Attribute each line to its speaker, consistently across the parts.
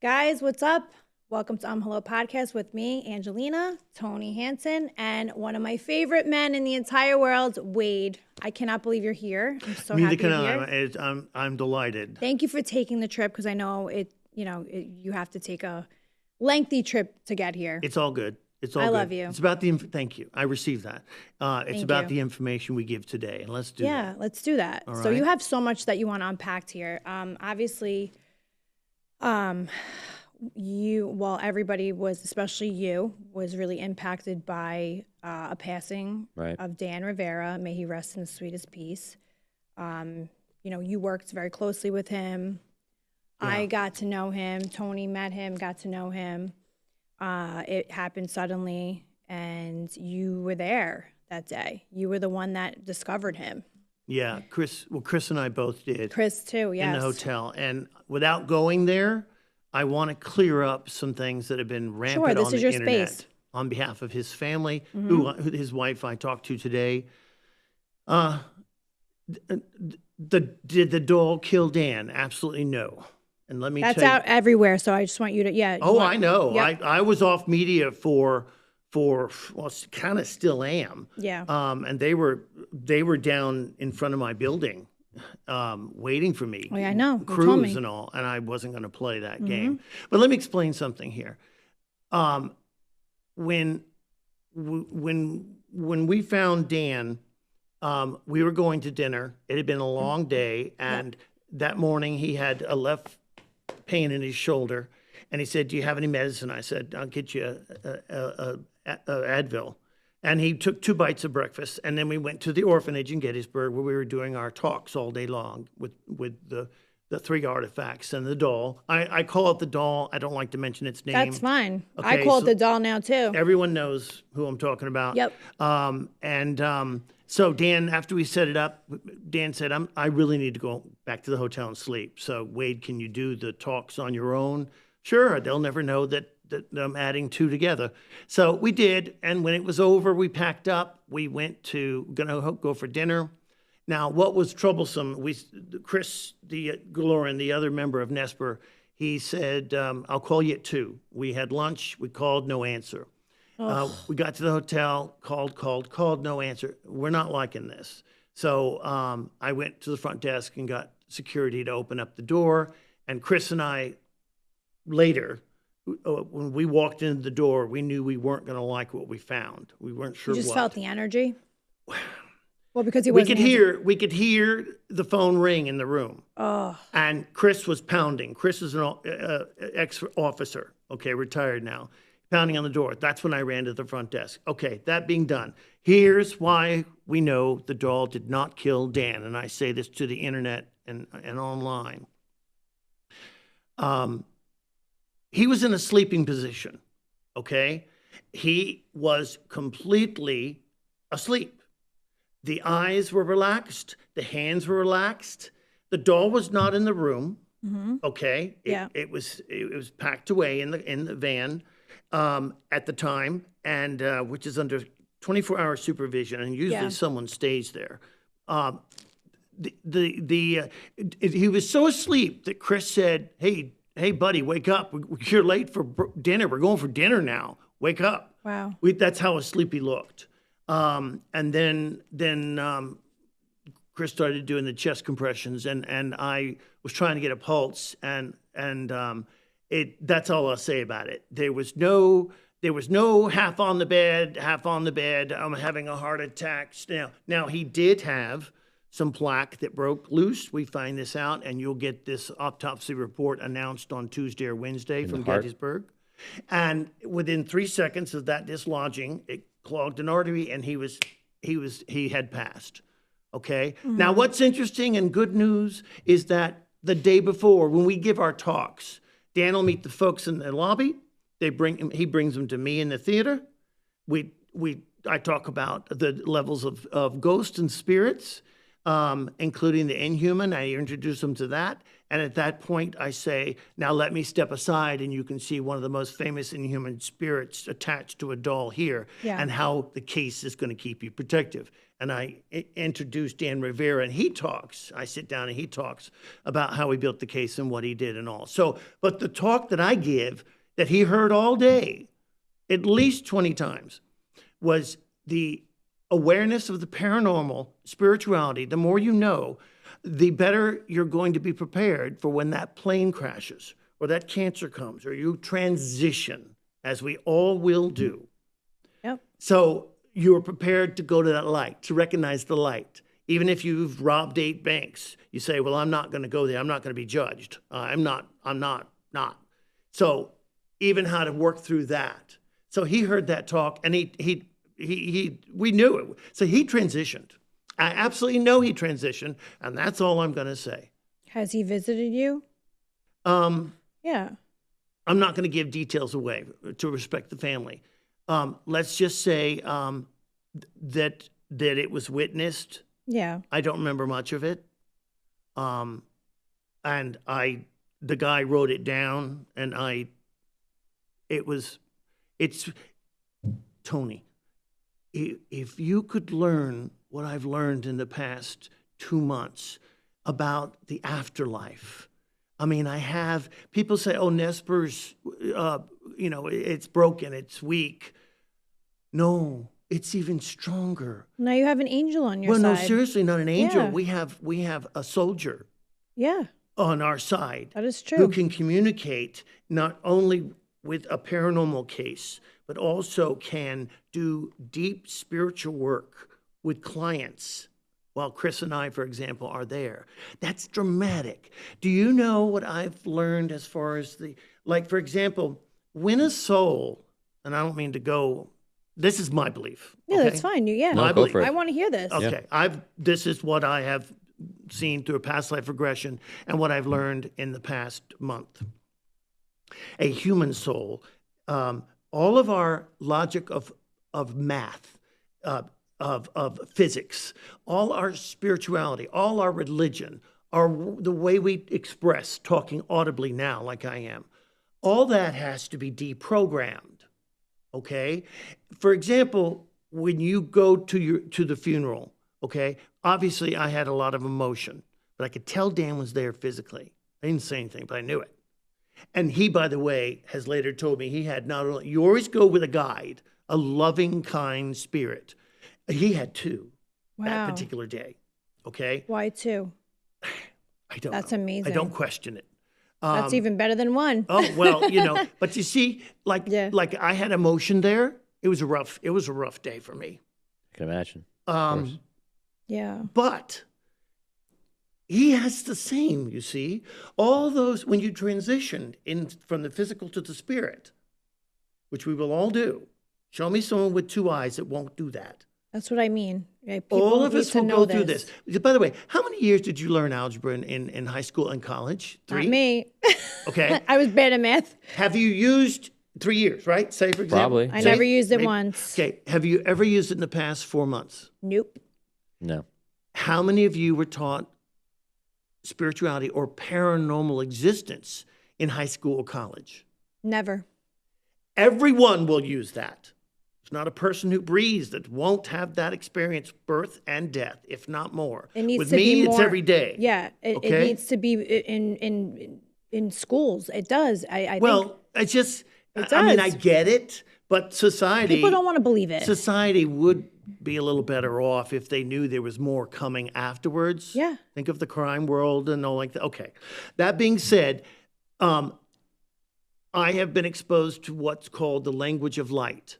Speaker 1: Guys, what's up? Welcome to Hello Podcast with me, Angelina, Tony Hansen, and one of my favorite men in the entire world, Wade. I cannot believe you're here. I'm so
Speaker 2: Neither
Speaker 1: happy
Speaker 2: can
Speaker 1: you're here.
Speaker 2: I'm delighted.
Speaker 1: Thank you for taking the trip because I know you have to take a lengthy trip to get here.
Speaker 2: It's all good. It's all
Speaker 1: I
Speaker 2: good.
Speaker 1: love you.
Speaker 2: It's about thank you. I received that. It's
Speaker 1: Thank
Speaker 2: about
Speaker 1: you.
Speaker 2: the information we give today, and let's do that.
Speaker 1: Yeah, let's do that.
Speaker 2: All
Speaker 1: So you
Speaker 2: right.
Speaker 1: have so much that you want to unpack here. Obviously, everybody was, especially you, was really impacted by a passing of Dan Rivera. May he rest in the sweetest peace. You worked very closely with him.
Speaker 2: Yeah.
Speaker 1: I got to know him. Tony met him, got to know him. It happened suddenly, and you were there that day. You were the one that discovered him.
Speaker 2: Yeah, Chris and I both did.
Speaker 1: Chris too, yes.
Speaker 2: In the hotel. And without going there, I want to clear up some things that have been rampant
Speaker 1: Sure, this
Speaker 2: on
Speaker 1: is
Speaker 2: the
Speaker 1: your
Speaker 2: internet.
Speaker 1: space.
Speaker 2: On behalf of his family,
Speaker 1: Mm-hmm.
Speaker 2: who his wife I talked to today. Did the doll kill Dan? Absolutely no. And let me
Speaker 1: That's
Speaker 2: tell you,
Speaker 1: out everywhere, so I just want you to, yeah.
Speaker 2: oh, I know.
Speaker 1: Yep.
Speaker 2: I was off media for well, kind of still am.
Speaker 1: Yeah.
Speaker 2: And they were down in front of my building, waiting for me.
Speaker 1: Oh, yeah, I know. You told
Speaker 2: Crews
Speaker 1: me.
Speaker 2: and all, and I wasn't going to play that game. But let me explain something here. When we found Dan, we were going to dinner. It had been a long day, and that morning he had a left pain in his shoulder, and he said, "Do you have any medicine?" I said, "I'll get you a Advil." And he took 2 bites of breakfast, and then we went to the orphanage in Gettysburg where we were doing our talks all day long with the 3 artifacts and the doll. I call it the doll. I don't like to mention its name.
Speaker 1: That's fine. I
Speaker 2: Okay,
Speaker 1: call it
Speaker 2: so
Speaker 1: the doll now too.
Speaker 2: Everyone knows who I'm talking about.
Speaker 1: Yep.
Speaker 2: So Dan, after we set it up, Dan said, I really need to go back to the hotel and sleep. So Wade, can you do the talks on your own? Sure, they'll never know that I'm adding 2 together. So we did, and when it was over, we packed up. We went to go for dinner. Now, what was troublesome, Chris the Galoran, the other member of NESPER, he said, I'll call you at 2. We had lunch, we called, no answer. We got to the hotel, called, no answer. We're not liking this. So I went to the front desk and got security to open up the door. And Chris and I, later, when we walked into the door, we knew we weren't going to like what we found. We weren't sure
Speaker 1: You just
Speaker 2: what.
Speaker 1: felt the energy? Well, because he
Speaker 2: We
Speaker 1: wasn't
Speaker 2: we could hear the phone ring in the room.
Speaker 1: Oh,
Speaker 2: And Chris was pounding. Chris is an ex-officer, okay, retired now, pounding on the door. That's when I ran to the front desk. Okay, that being done, here's why we know the doll did not kill Dan, and I say this to the internet and online. He was in a sleeping position, okay? He was completely asleep. The eyes were relaxed. The hands were relaxed. The doll was not in the room. Okay. It was packed away in the van at the time, and which is under 24-hour supervision, and usually someone stays there. He was so asleep that Chris said, "Hey, buddy, wake up! You're late for dinner. We're going for dinner now. Wake up!"
Speaker 1: wow.
Speaker 2: That's how asleep he looked. And then Chris started doing the chest compressions, and I was trying to get a pulse, and that's all I'll say about it. There was no half on the bed. I'm having a heart attack. Now he did have some plaque that broke loose. We find this out, and you'll get this autopsy report announced on Tuesday or Wednesday from Gettysburg. And within 3 seconds of that dislodging, it clogged an artery, and he had passed. Okay. Now, what's interesting and good news is that the day before, when we give our talks, Dan will meet the folks in the lobby. He brings them to me in the theater. I talk about the levels of ghosts and spirits. including the inhuman. I introduce them to that. And at that point, I say, now let me step aside and you can see one of the most famous inhuman spirits attached to a doll here and how the case is going to keep you protective. And I introduce Dan Rivera, and he talks. I sit down and he talks about how he built the case and what he did and all. So, but the talk that I give that he heard all day, at least 20 times, was the awareness of the paranormal, spirituality. The more you know, the better you're going to be prepared for when that plane crashes or that cancer comes or you transition, as we all will do.
Speaker 1: Yep.
Speaker 2: So you're prepared to go to that light, to recognize the light. Even if you've robbed 8 banks, you say, well, I'm not going to go there. I'm not going to be judged. I'm not. So even how to work through that. So he heard that talk, and we knew it. So he transitioned. I absolutely know he transitioned, and that's all I'm going to say.
Speaker 1: Has he visited you? Yeah.
Speaker 2: I'm not going to give details away to respect the family. Let's just say that it was witnessed.
Speaker 1: Yeah.
Speaker 2: I don't remember much of it. And the guy wrote it down, and it's Tony. If you could learn what I've learned in the past 2 months about the afterlife. I mean, people say, oh, NESPER's, it's broken, it's weak. No, it's even stronger.
Speaker 1: Now you have an angel on your side.
Speaker 2: Well, no, seriously, not an angel.
Speaker 1: Yeah.
Speaker 2: We have a soldier.
Speaker 1: Yeah.
Speaker 2: On our side.
Speaker 1: That is true.
Speaker 2: Who can communicate not only with a paranormal case, but also can do deep spiritual work with clients, while Chris and I, for example, are there. That's dramatic. Do you know what I've learned as far as for example, when a soul, and I don't mean to go, this is my belief.
Speaker 1: Yeah,
Speaker 2: okay?
Speaker 1: That's fine.
Speaker 3: Go for it.
Speaker 1: I want to hear this.
Speaker 2: Okay, this is what I have seen through a past life regression and what I've learned in the past month. A human soul, all of our logic of math, of physics, all our spirituality, all our religion, the way we express, talking audibly now like I am, all that has to be deprogrammed, okay? For example, when you go to the funeral, okay, obviously I had a lot of emotion, but I could tell Dan was there physically. I didn't say anything, but I knew it. And he, by the way, has later told me he had not only, you always go with a guide, a loving, kind spirit. He had 2 that particular day, okay?
Speaker 1: Why 2?
Speaker 2: I don't know.
Speaker 1: That's amazing.
Speaker 2: I don't question it.
Speaker 1: That's even better than 1.
Speaker 2: Oh, well, but you see, like I had emotion there. It was a rough day for me.
Speaker 3: I can imagine.
Speaker 1: Yeah.
Speaker 2: But he has the same, you see. All those, when you transitioned from the physical to the spirit, which we will all do, show me someone with 2 eyes that won't do that.
Speaker 1: That's what I mean.
Speaker 2: All of us will go through this. By the way, how many years did you learn algebra in high school and college? 3?
Speaker 1: Not me.
Speaker 2: Okay.
Speaker 1: I was bad at math.
Speaker 2: Have you used 3 years, right? Say, for example.
Speaker 3: Probably.
Speaker 1: I never used it once.
Speaker 2: Okay. Have you ever used it in the past 4 months?
Speaker 1: Nope.
Speaker 3: No.
Speaker 2: How many of you were taught spirituality or paranormal existence in high school or college?
Speaker 1: Never.
Speaker 2: Everyone will use that. There's not a person who breathes that won't have that experience, birth and death, if not more.
Speaker 1: It needs
Speaker 2: With
Speaker 1: to
Speaker 2: me,
Speaker 1: be
Speaker 2: it's
Speaker 1: more,
Speaker 2: every day.
Speaker 1: Yeah, it needs to be in schools. It does. I think
Speaker 2: it's just,
Speaker 1: it
Speaker 2: I mean,
Speaker 1: does.
Speaker 2: I get it, but society...
Speaker 1: People don't want to believe it.
Speaker 2: Society would be a little better off if they knew there was more coming afterwards.
Speaker 1: Yeah.
Speaker 2: Think of the crime world and all like that. Okay. That being said, I have been exposed to what's called the language of light.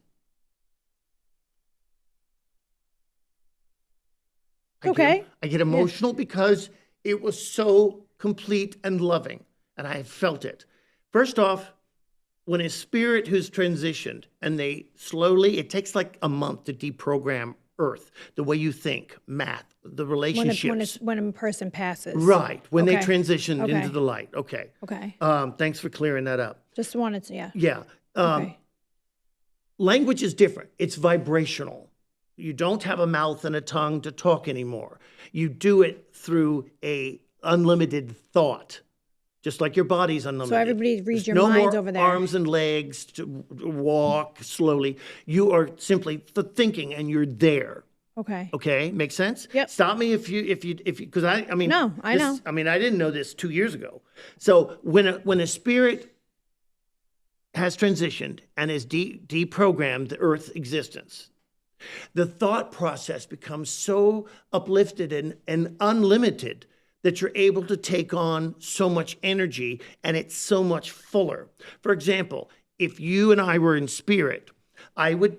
Speaker 2: I get emotional because it was so complete and loving, and I felt it. First off, when a spirit who's transitioned and they slowly, it takes like a month to deprogram Earth, the way you think, math, the relationships.
Speaker 1: When a person passes.
Speaker 2: Right, when they transition
Speaker 1: Okay.
Speaker 2: into the light. Okay.
Speaker 1: Okay.
Speaker 2: Thanks for clearing that up.
Speaker 1: Just wanted to,
Speaker 2: Yeah.
Speaker 1: okay.
Speaker 2: Language is different. It's vibrational. You don't have a mouth and a tongue to talk anymore. You do it through a unlimited thought, just like your body's unlimited.
Speaker 1: So everybody read
Speaker 2: There's
Speaker 1: your
Speaker 2: no
Speaker 1: minds
Speaker 2: more
Speaker 1: over there.
Speaker 2: arms and legs to walk slowly. You are simply thinking, and you're there.
Speaker 1: Okay.
Speaker 2: Okay, makes sense?
Speaker 1: Yep.
Speaker 2: Stop me if you, because I mean.
Speaker 1: No, I know.
Speaker 2: I mean, I didn't know this 2 years ago. So when a spirit has transitioned and is deprogrammed the Earth's existence, the thought process becomes so uplifted and unlimited that you're able to take on so much energy, and it's so much fuller. For example, if you and I were in spirit, I would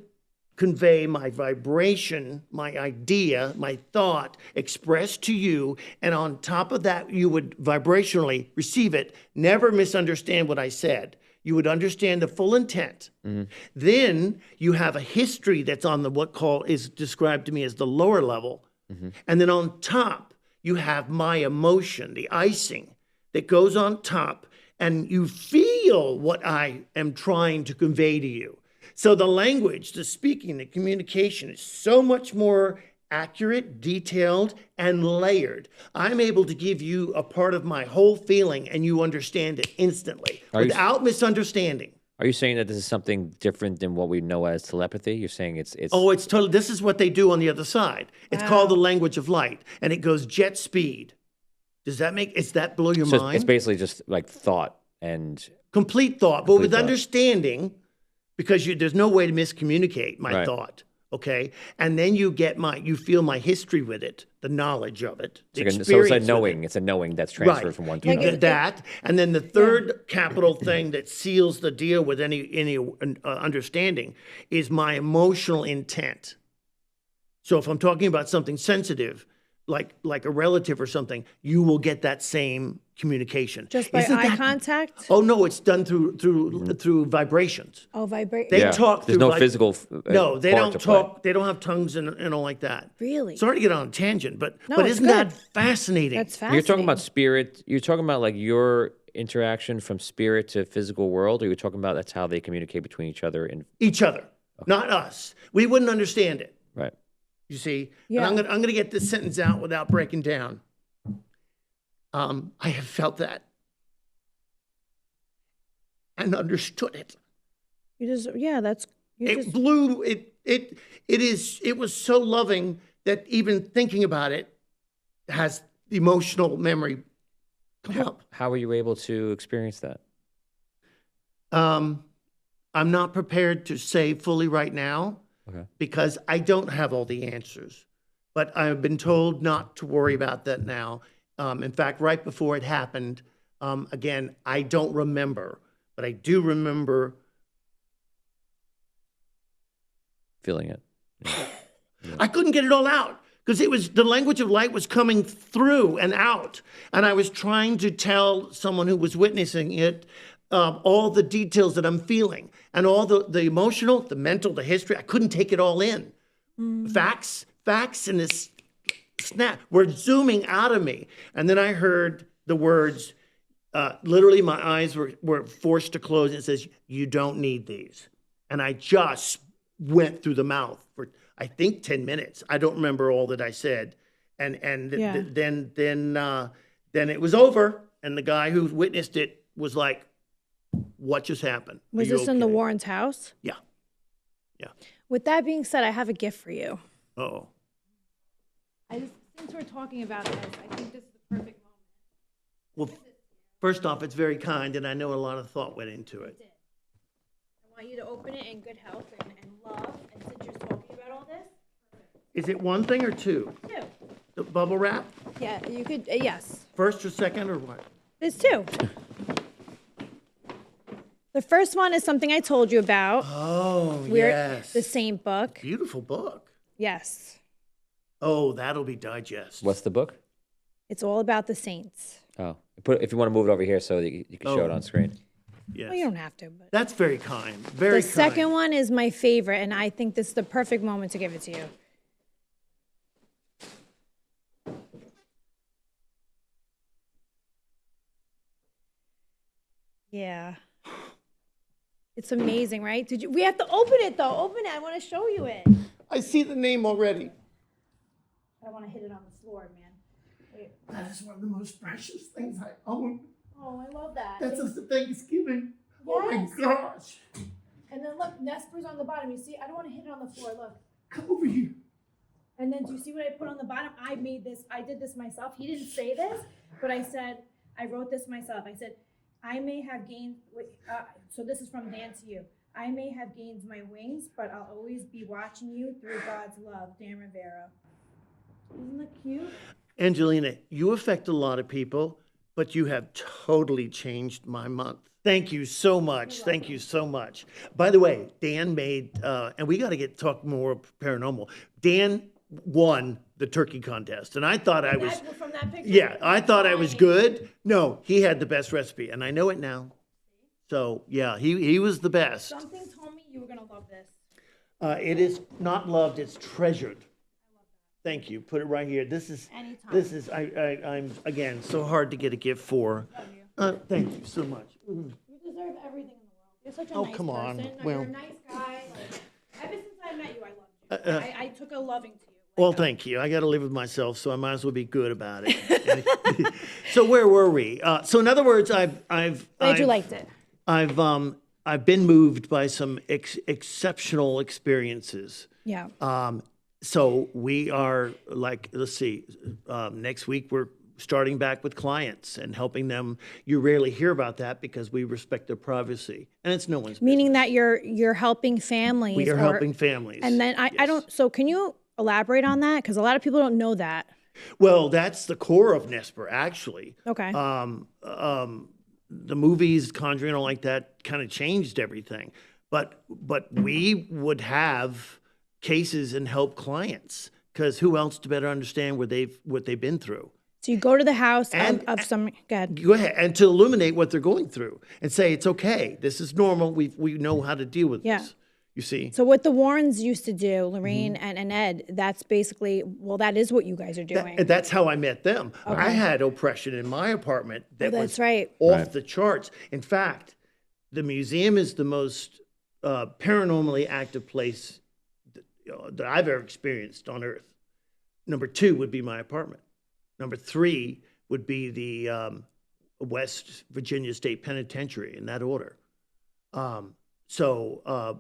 Speaker 2: convey my vibration, my idea, my thought expressed to you, and on top of that, you would vibrationally receive it, never misunderstand what I said. You would understand the full intent. Mm-hmm. Then you have a history that's on the is described to me as the lower level. Mm-hmm. And then on top, you have my emotion, the icing that goes on top, and you feel what I am trying to convey to you. So the language, the speaking, the communication is so much more accurate, detailed, and layered. I'm able to give you a part of my whole feeling, and you understand it instantly without misunderstanding.
Speaker 3: Are you saying that this is something different than what we know as telepathy? You're saying it's
Speaker 2: Oh, it's totally. This is what they do on the other side. It's called the language of light, and it goes jet speed. Does that blow your mind?
Speaker 3: It's basically just like thought and
Speaker 2: complete thought, but with understanding, because there's no way to miscommunicate my thought. Okay, and then you feel my history with it, the knowledge of it, the experience. So
Speaker 3: it's a knowing. It's a knowing that's transferred from one to another.
Speaker 2: You get that, and then the third capital thing that seals the deal with any understanding is my emotional intent. So if I'm talking about something sensitive, like a relative or something, you will get that same communication.
Speaker 1: Just by eye contact?
Speaker 2: Oh no, it's done through vibrations.
Speaker 1: Oh, vibration.
Speaker 2: They talk.
Speaker 3: There's no physical.
Speaker 2: No, they don't talk. They don't have tongues and all like that.
Speaker 1: Really?
Speaker 2: Sorry to get on a tangent, but isn't that fascinating?
Speaker 1: That's fascinating.
Speaker 3: You're talking about spirit. You're talking about like your interaction from spirit to physical world, or you're talking about that's how they communicate between each other and
Speaker 2: each other, not us. We wouldn't understand it.
Speaker 3: Right.
Speaker 2: You see,
Speaker 1: yeah.
Speaker 2: And I'm gonna get this sentence out without breaking down. I have felt that and understood it. It was so loving that even thinking about it has emotional memory come up.
Speaker 3: How were you able to experience that?
Speaker 2: I'm not prepared to say fully right now. Okay. Because I don't have all the answers, but I've been told not to worry about that now. In fact, right before it happened, again, I don't remember, but I do remember
Speaker 3: feeling it.
Speaker 2: Yeah. I couldn't get it all out because the language of light was coming through and out, and I was trying to tell someone who was witnessing it all the details that I'm feeling and all the emotional, the mental, the history. I couldn't take it all in. Facts in this snap were zooming out of me. And then I heard the words, literally my eyes were forced to close. And it says, "You don't need these." And I just went through the mouth for, I think, 10 minutes. I don't remember all that I said. And then it was over. And the guy who witnessed it was like, "What just happened?"
Speaker 1: Was this in the Warrens' house?
Speaker 2: Yeah.
Speaker 1: With that being said, I have a gift for you.
Speaker 2: Oh.
Speaker 1: Since we're talking about this, I think this is the perfect moment.
Speaker 2: Well, first off, it's very kind, and I know a lot of thought went into it.
Speaker 1: I want you to open it in good health and love. And since you're talking about all this,
Speaker 2: is it one thing or two?
Speaker 1: Two.
Speaker 2: The bubble wrap?
Speaker 1: Yeah, you could. Yes.
Speaker 2: First or second or what?
Speaker 1: There's two. The first one is something I told you about.
Speaker 2: Oh, yes.
Speaker 1: The Saint book.
Speaker 2: Beautiful book.
Speaker 1: Yes.
Speaker 2: Oh, that'll be digest.
Speaker 3: What's the book?
Speaker 1: It's all about the saints.
Speaker 3: Oh, if you want to move it over here so that you can show it on screen.
Speaker 2: Yes.
Speaker 1: Well, you don't have to. But
Speaker 2: that's very kind. Very kind.
Speaker 1: The second one is my favorite, and I think this is the perfect moment to give it to you. Yeah. It's amazing, right? We have to open it, though. Open it. I want to show you it.
Speaker 2: I see the name already.
Speaker 1: I don't want to hit it on the floor, man. Wait.
Speaker 2: That is one of the most precious things I own.
Speaker 1: Oh, I love that.
Speaker 2: That's just the Thanksgiving. Yes. Oh my gosh.
Speaker 1: And then look, NESPER's on the bottom. You see, I don't want to hit it on the floor. Look.
Speaker 2: Come over here.
Speaker 1: And then do you see what I put on the bottom? I made this. I did this myself. He didn't say this, but I said, I wrote this myself. I said, I may have gained, so this is from Dan to you. I may have gained my wings, but I'll always be watching you through God's love. Dan Rivera. Isn't that cute?
Speaker 2: Angelina, you affect a lot of people, but you have totally changed my month. Thank you so much. Thank you so much. By the way, Dan made, and we got to talk more paranormal. Dan won the turkey contest, and I thought I was.
Speaker 1: From that picture?
Speaker 2: Yeah, I thought I was good. No, he had the best recipe, and I know it now. So yeah, he was the best.
Speaker 1: Something told me you were gonna love this.
Speaker 2: It is not loved; it's treasured. Thank you. Put it right here. This is.
Speaker 1: Anytime.
Speaker 2: This is. I'm again so hard to get a gift for. Thank you so much.
Speaker 1: You deserve everything in the world. You're such a
Speaker 2: Oh,
Speaker 1: nice
Speaker 2: come on.
Speaker 1: person.
Speaker 2: Well-
Speaker 1: You're a nice guy. Like, ever since I met you, I loved you. I took a loving to you.
Speaker 2: Well, thank you. I got to live with myself, so I might as well be good about it. So where were we? So in other words,
Speaker 1: Glad you liked it.
Speaker 2: I've been moved by some exceptional experiences.
Speaker 1: Yeah.
Speaker 2: So we are like, let's see, next week we're starting back with clients and helping them. You rarely hear about that because we respect their privacy, and it's no one's
Speaker 1: Meaning
Speaker 2: business.
Speaker 1: that you're helping families.
Speaker 2: We are helping families.
Speaker 1: And then I don't. So can you elaborate on that? Because a lot of people don't know that.
Speaker 2: Well, that's the core of NESPER, actually.
Speaker 1: Okay.
Speaker 2: The movies, Conjuring, all like that, kind of changed everything. But we would have cases and help clients because who else to better understand what they've been through?
Speaker 1: So you go to the house of some. Go ahead.
Speaker 2: Go ahead, and to illuminate what they're going through and say it's okay. This is normal. We know how to deal with this. You see.
Speaker 1: So what the Warrens used to do, Lorraine and Ed, that's basically, well, that is what you guys are doing.
Speaker 2: That's how I met them. Okay. I had oppression in my apartment that was
Speaker 1: right.
Speaker 2: off the charts. In fact, the museum is the most paranormally active place that I've ever experienced on Earth. Number 2 would be my apartment. Number 3 would be the West Virginia State Penitentiary, in that order. So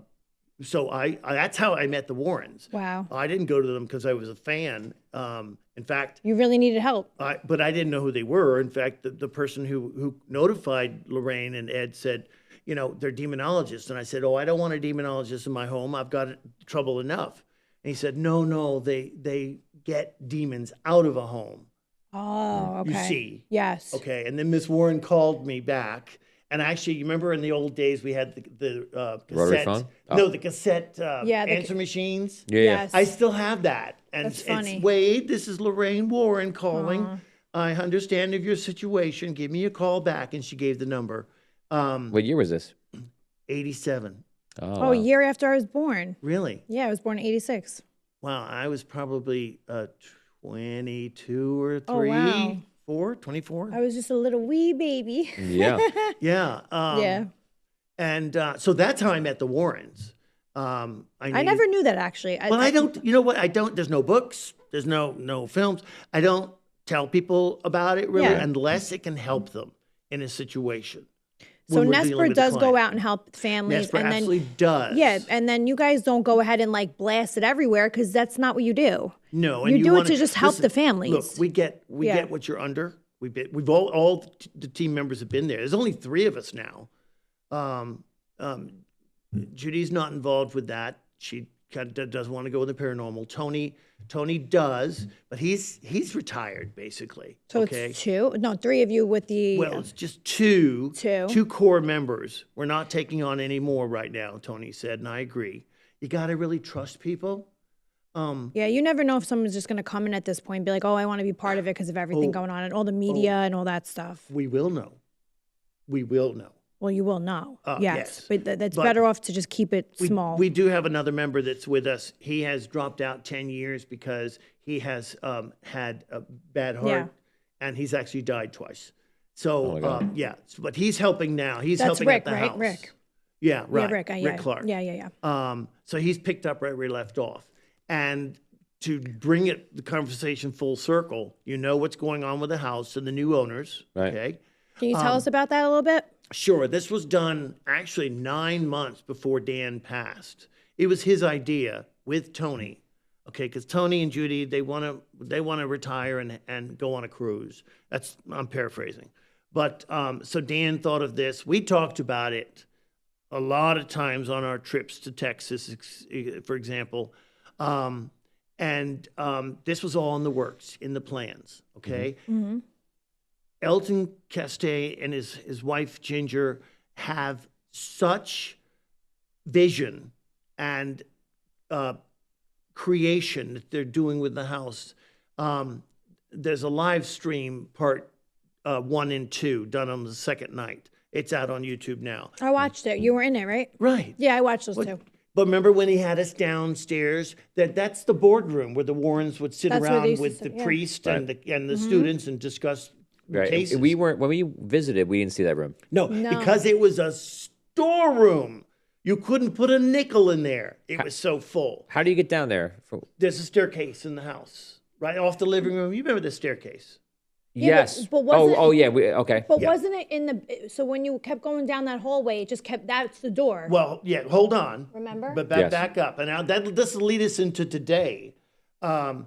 Speaker 2: that's how I met the Warrens.
Speaker 1: Wow.
Speaker 2: I didn't go to them because I was a fan. In fact,
Speaker 1: You really needed help.
Speaker 2: but I didn't know who they were. In fact, the person who notified Lorraine and Ed said, they're demonologists. And I said, oh, I don't want a demonologist in my home. I've got trouble enough. And he said, no, they get demons out of a home.
Speaker 1: Oh, okay.
Speaker 2: You see.
Speaker 1: Yes.
Speaker 2: Okay. And then Miss Warren called me back. And actually, you remember in the old days we had the
Speaker 3: Rotary
Speaker 2: cassette.
Speaker 3: phone? Oh.
Speaker 2: No, the cassette
Speaker 1: the
Speaker 2: answer machines.
Speaker 3: Yeah.
Speaker 1: Yes.
Speaker 2: I still have that. And
Speaker 1: That's funny.
Speaker 2: it's Wade, this is Lorraine Warren calling. I understand of your situation. Give me a call back. And she gave the number.
Speaker 3: What year was this?
Speaker 2: 87.
Speaker 3: Oh,
Speaker 1: Oh, a year after I was born.
Speaker 2: Really?
Speaker 1: Yeah, I was born in 86.
Speaker 2: Wow. I was probably 22 or 3,
Speaker 1: Oh, wow.
Speaker 2: 4, 24.
Speaker 1: I was just a little wee baby.
Speaker 3: Yeah.
Speaker 2: Yeah.
Speaker 1: Yeah.
Speaker 2: And so that's how I met the Warrens.
Speaker 1: I never knew that, actually.
Speaker 2: Well, I don't. You know what? I don't. There's no books. There's no films. I don't tell people about it really, unless it can help them in a situation.
Speaker 1: So
Speaker 2: when we're dealing
Speaker 1: NESPER
Speaker 2: with a
Speaker 1: does go
Speaker 2: client.
Speaker 1: out and help families,
Speaker 2: NESPER
Speaker 1: and then
Speaker 2: absolutely does.
Speaker 1: yeah, and then you guys don't go ahead and like blast it everywhere because that's not what you do.
Speaker 2: No,
Speaker 1: You
Speaker 2: and
Speaker 1: do it
Speaker 2: wanna-
Speaker 1: to just help
Speaker 2: listen,
Speaker 1: the families.
Speaker 2: Look, we get what you're under. We've all the team members have been there. There's only 3 of us now. Judy's not involved with that. She kind of doesn't want to go with the paranormal. Tony does, but he's retired basically.
Speaker 1: So
Speaker 2: okay.
Speaker 1: it's 2, no, 3 of you with the.
Speaker 2: Well, it's just two
Speaker 1: Two.
Speaker 2: core members. We're not taking on any more right now, Tony said, and I agree. You got to really trust people.
Speaker 1: Yeah, you never know if someone's just going to come in at this point and be like, oh, I want to be part of it because of everything going on and all the media and all that stuff.
Speaker 2: We will know. We will know.
Speaker 1: Well, you will know. Yes. But that's
Speaker 2: But
Speaker 1: better off to just keep it small.
Speaker 2: We do have another member that's with us. He has dropped out 10 years because he has had a bad heart, and he's actually died twice. So, but he's helping now. He's
Speaker 1: That's
Speaker 2: helping
Speaker 1: Rick,
Speaker 2: at the
Speaker 1: right?
Speaker 2: house.
Speaker 1: Rick.
Speaker 2: Yeah, right.
Speaker 1: Yeah, Rick.
Speaker 2: Rick Clark.
Speaker 1: Yeah.
Speaker 2: So he's picked up right where he left off. And to bring the conversation full circle, you know what's going on with the house and the new owners, okay?
Speaker 1: Can you tell us about that a little bit?
Speaker 2: Sure. This was done actually 9 months before Dan passed. It was his idea with Tony, okay? Because Tony and Judy, they want to retire and go on a cruise. I'm paraphrasing, but so Dan thought of this. We talked about it a lot of times on our trips to Texas, for example, and this was all in the works, in the plans, okay? Mm-hmm. Elton Castee and his wife Ginger have such vision and creation that they're doing with the house. There's a live stream part 1 and 2 done on the second night. It's out on YouTube now.
Speaker 1: I watched it. You were in it, right?
Speaker 2: Right.
Speaker 1: Yeah, I watched those too.
Speaker 2: But remember when he had us downstairs? That's the boardroom where the Warrens would sit around with the priest and the students and discuss cases.
Speaker 3: We weren't when we visited. We didn't see that room.
Speaker 2: No, because it was a storeroom. You couldn't put a nickel in there. It was so full.
Speaker 3: How do you get down there?
Speaker 2: There's a staircase in the house, right off the living room. You remember the staircase?
Speaker 3: Yes.
Speaker 1: But wasn't
Speaker 3: okay.
Speaker 1: But wasn't it in the? So when you kept going down that hallway, it just kept. That's the door.
Speaker 2: Well, yeah. Hold on.
Speaker 1: Remember?
Speaker 2: But back up, and now this will lead us into today. And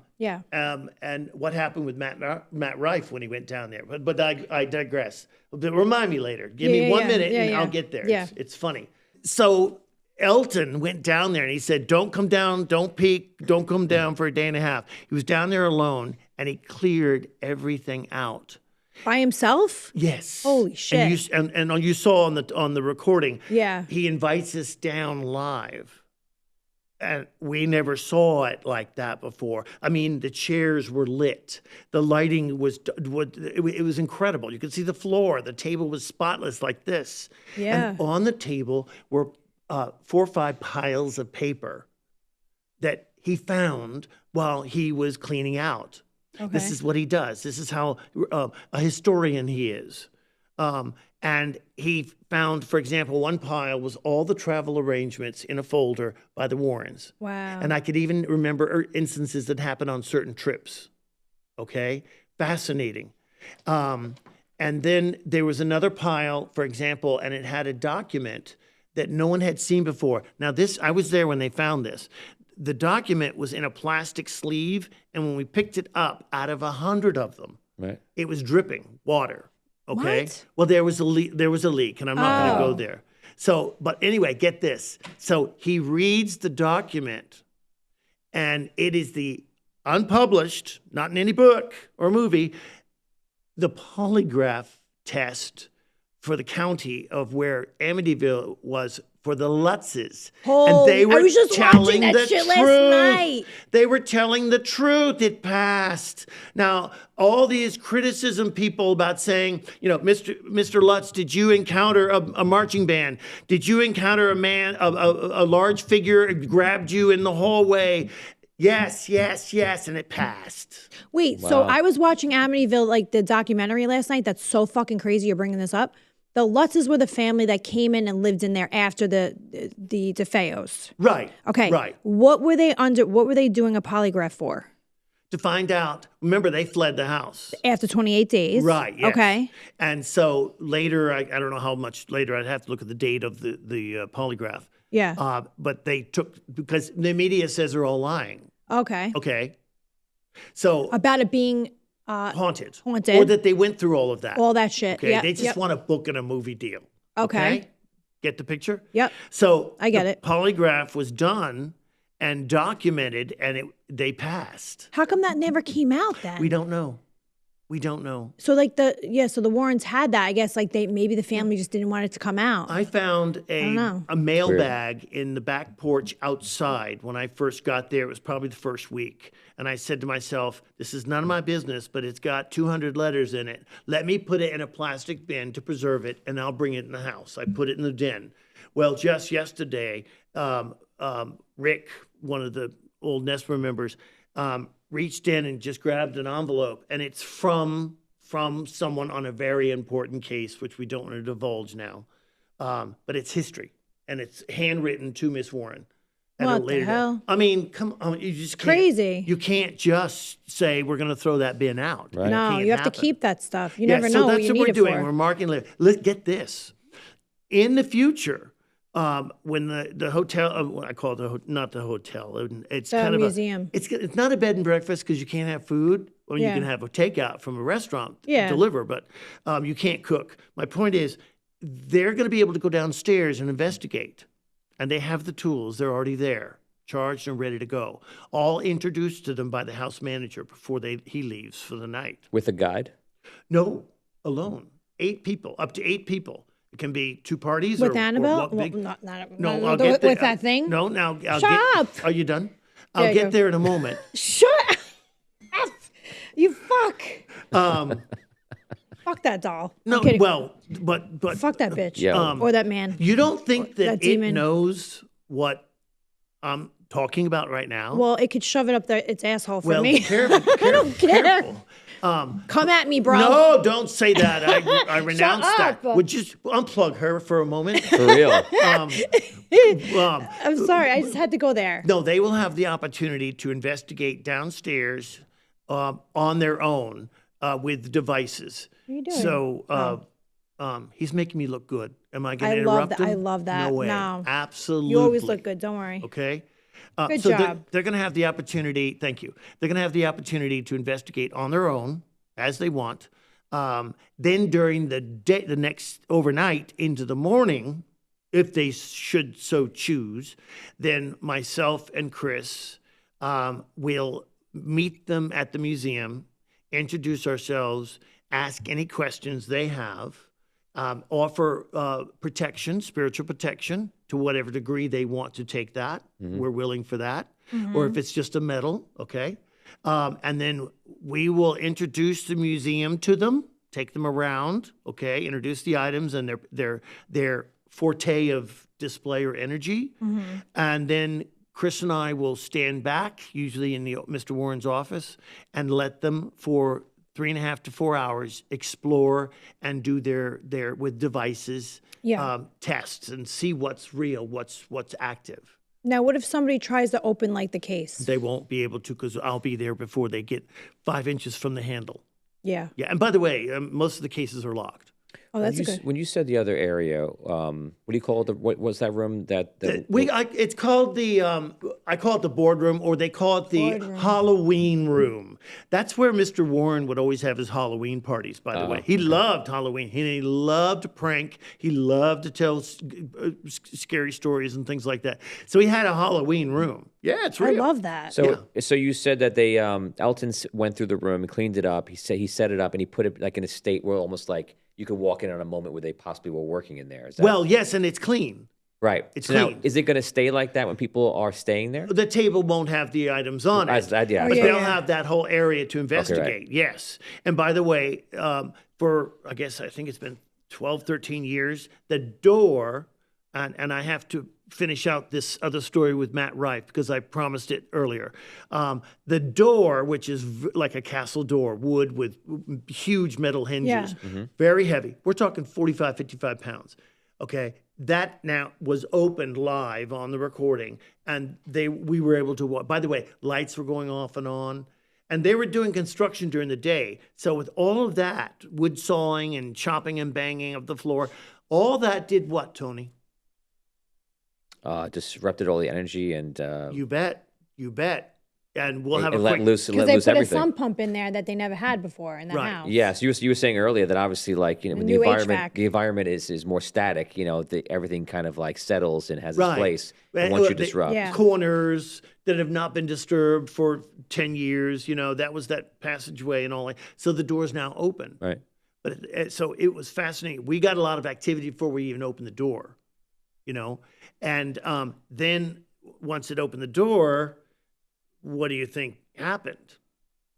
Speaker 2: what happened with Matt Rife when he went down there? But I digress. Remind me later. Give me 1 minute, and I'll get there.
Speaker 1: Yeah.
Speaker 2: It's funny. So Elton went down there and he said, "Don't come down, don't peek, don't come down for a day and a half." He was down there alone and he cleared everything out.
Speaker 1: By himself?
Speaker 2: Yes.
Speaker 1: Holy shit.
Speaker 2: And you saw on the recording,
Speaker 1: yeah,
Speaker 2: he invites us down live. And we never saw it like that before. I mean, the chairs were lit. The lighting it was incredible. You could see the floor. The table was spotless like this.
Speaker 1: Yeah.
Speaker 2: And on the table were 4 or 5 piles of paper that he found while he was cleaning out. Okay. This is what he does. This is how a historian he is. And he found, for example, one pile was all the travel arrangements in a folder by the Warrens.
Speaker 1: Wow.
Speaker 2: And I could even remember instances that happened on certain trips. Okay? Fascinating. And then there was another pile, for example, and it had a document that no one had seen before. Now I was there when they found this. The document was in a plastic sleeve, and when we picked it up, out of 100 of them, it was dripping water. Okay.
Speaker 1: What?
Speaker 2: Well, there was a leak, and I'm not going to go there. So, but anyway, get this. So he reads the document, and it is the unpublished, not in any book or movie, the polygraph test for the county of where Amityville was for the Lutzes.
Speaker 1: And
Speaker 2: they were
Speaker 1: I was just
Speaker 2: telling
Speaker 1: watching that
Speaker 2: the
Speaker 1: shit
Speaker 2: truth.
Speaker 1: last night.
Speaker 2: They were telling the truth. It passed. Now, all these criticism people about saying, Mr. Lutz, did you encounter a marching band? Did you encounter a man, a large figure grabbed you in the hallway? Yes, and it passed.
Speaker 1: Wait, so I was watching Amityville, like the documentary last night. That's so fucking crazy you're bringing this up. The Lutzes were the family that came in and lived in there after the DeFeos.
Speaker 2: Right.
Speaker 1: Okay.
Speaker 2: Right.
Speaker 1: What were they doing a polygraph for?
Speaker 2: To find out. Remember, they fled the house.
Speaker 1: After 28 days.
Speaker 2: Right, yes.
Speaker 1: Okay.
Speaker 2: And so later, I don't know how much later, I'd have to look at the date of the polygraph.
Speaker 1: Yeah.
Speaker 2: But they took, because the media says they're all lying.
Speaker 1: Okay.
Speaker 2: Okay. So.
Speaker 1: About it being
Speaker 2: haunted.
Speaker 1: Haunted.
Speaker 2: Or that they went through all of that.
Speaker 1: All that shit.
Speaker 2: Okay. They just want to book in a movie deal.
Speaker 1: Okay.
Speaker 2: Get the picture?
Speaker 1: Yep.
Speaker 2: So.
Speaker 1: I get it.
Speaker 2: Polygraph was done and documented, and they passed.
Speaker 1: How come that never came out then?
Speaker 2: We don't know. So
Speaker 1: like so the Warrens had that. I guess like maybe the family just didn't want it to come out.
Speaker 2: I found a mailbag in the back porch outside when I first got there. It was probably the first week. And I said to myself, this is none of my business, but it's got 200 letters in it. Let me put it in a plastic bin to preserve it, and I'll bring it in the house. I put it in the den. Well, just yesterday, Rick, one of the old NESPER members, reached in and just grabbed an envelope, and it's from someone on a very important case, which we don't want to divulge now. But it's history, and it's handwritten to Miss Warren. at a
Speaker 1: What the
Speaker 2: later date.
Speaker 1: hell?
Speaker 2: I mean, come on, you just can't.
Speaker 1: Crazy.
Speaker 2: You can't just say we're going to throw that bin out.
Speaker 3: Right.
Speaker 1: No,
Speaker 2: Can't
Speaker 1: you have to
Speaker 2: happen.
Speaker 1: keep that stuff. You
Speaker 2: Yeah,
Speaker 1: never
Speaker 2: so
Speaker 1: know what
Speaker 2: that's
Speaker 1: you
Speaker 2: what
Speaker 1: need
Speaker 2: we're
Speaker 1: it
Speaker 2: doing.
Speaker 1: for.
Speaker 2: We're marking. Let's get this. In the future, when the hotel, I call it not the hotel. It's
Speaker 1: The
Speaker 2: kind of
Speaker 1: museum.
Speaker 2: It's not a bed and breakfast because you can't have food. Well, you
Speaker 1: Yeah.
Speaker 2: can have a takeout from a restaurant
Speaker 1: Yeah.
Speaker 2: deliver, but you can't cook. My point is, they're going to be able to go downstairs and investigate, and they have the tools. They're already there, charged and ready to go. All introduced to them by the house manager before he leaves for the night.
Speaker 3: With a guide?
Speaker 2: No, alone. 8 people, up to 8 people. It can be 2 parties
Speaker 1: With
Speaker 2: or
Speaker 1: Annabelle?
Speaker 2: what big.
Speaker 1: Well,
Speaker 2: No,
Speaker 1: not
Speaker 2: I'll
Speaker 1: with
Speaker 2: get there.
Speaker 1: that thing?
Speaker 2: No, now I'll
Speaker 1: Shut
Speaker 2: get.
Speaker 1: up.
Speaker 2: Are you done? I'll
Speaker 1: Yeah,
Speaker 2: get
Speaker 1: go.
Speaker 2: there in a moment.
Speaker 1: Shut up. You fuck. Fuck that doll.
Speaker 2: No,
Speaker 1: I'm kidding.
Speaker 2: well, but
Speaker 1: Fuck that bitch.
Speaker 3: Yeah.
Speaker 1: Or that man.
Speaker 2: you don't think that
Speaker 1: That
Speaker 2: it
Speaker 1: demon.
Speaker 2: knows what I'm talking about right now?
Speaker 1: Well, it could shove it up its asshole for
Speaker 2: well,
Speaker 1: me.
Speaker 2: careful, careful,
Speaker 1: care.
Speaker 2: careful.
Speaker 1: Come at me, bro.
Speaker 2: No, don't say that. I renounce that.
Speaker 1: up.
Speaker 2: Would you unplug her for a moment?
Speaker 3: For real?
Speaker 1: I'm sorry. I just had to go there.
Speaker 2: No, they will have the opportunity to investigate downstairs on their own with devices.
Speaker 1: What are you doing?
Speaker 2: So he's making me look good. Am I going to
Speaker 1: I love
Speaker 2: interrupt
Speaker 1: that.
Speaker 2: him?
Speaker 1: I love that.
Speaker 2: No way.
Speaker 1: No.
Speaker 2: Absolutely.
Speaker 1: You always look good. Don't worry.
Speaker 2: Okay.
Speaker 1: Good
Speaker 2: so
Speaker 1: job.
Speaker 2: They're going to have the opportunity. Thank you. They're going to have the opportunity to investigate on their own as they want. Then during the day, the next overnight into the morning, if they should so choose, then myself and Chris will meet them at the museum, introduce ourselves, ask any questions they have, offer protection, spiritual protection, to whatever degree they want to take that. We're willing for that. Or if it's just a medal, okay? And then we will introduce the museum to them, take them around, okay? Introduce the items and their forte of display or energy. And then Chris and I will stand back, usually in Mr. Warren's office, and let them for 3.5 to 4 hours explore and do their with devices tests and see what's real, what's active.
Speaker 1: Now, what if somebody tries to open like the case?
Speaker 2: They won't be able to because I'll be there before they get 5 inches from the handle.
Speaker 1: Yeah.
Speaker 2: Yeah, and by the way, most of the cases are locked.
Speaker 1: Oh, that's good.
Speaker 3: When you said the other area, what do you call it? What was that room?
Speaker 2: It's called the I call it the boardroom, or they call it the Halloween room. That's where Mr. Warren would always have his Halloween parties. By the way, he loved Halloween. He loved to prank. He loved to tell scary stories and things like that. So he had a Halloween room. Yeah, it's real.
Speaker 1: I love that.
Speaker 3: So you said that they Elton went through the room and cleaned it up. He set it up and he put it like in a state where almost like you could walk in on a moment where they possibly were working in there. Is that
Speaker 2: Well, yes, and it's clean.
Speaker 3: right?
Speaker 2: It's
Speaker 3: Now,
Speaker 2: clean.
Speaker 3: is it going to stay like that when people are staying there?
Speaker 2: The table won't have the items on it,
Speaker 3: Yeah.
Speaker 2: but
Speaker 1: yeah,
Speaker 2: they'll
Speaker 1: yeah.
Speaker 2: have that whole area to investigate. Yes. And by the way, for I think it's been 12, 13 years, the door, and I have to finish out this other story with Matt Rife because I promised it earlier. The door, which is like a castle door, wood with huge metal hinges, very heavy. We're talking 45, 55 pounds. Okay. That now was opened live on the recording, and we were able to walk. By the way, lights were going off and on, and they were doing construction during the day. So with all of that, wood sawing and chopping and banging of the floor, all that did what, Tony?
Speaker 3: Disrupted all the energy and
Speaker 2: You bet. And we'll have a
Speaker 3: let
Speaker 2: quick.
Speaker 3: loose
Speaker 1: Because they put
Speaker 3: everything.
Speaker 1: a sump pump in there that they never had before in the
Speaker 2: Right.
Speaker 1: house.
Speaker 3: Yeah, so you were saying earlier that obviously, like when
Speaker 1: new HVAC.
Speaker 3: the environment is more static, everything kind of like settles and has
Speaker 2: Right.
Speaker 3: its place.
Speaker 2: And
Speaker 3: And once you
Speaker 2: they-
Speaker 3: disrupt,
Speaker 1: Yeah.
Speaker 2: Corners that have not been disturbed for 10 years, that was that passageway and all that. So the door's now open.
Speaker 3: right?
Speaker 2: But so it was fascinating. We got a lot of activity before we even opened the door, and then once it opened the door, what do you think happened?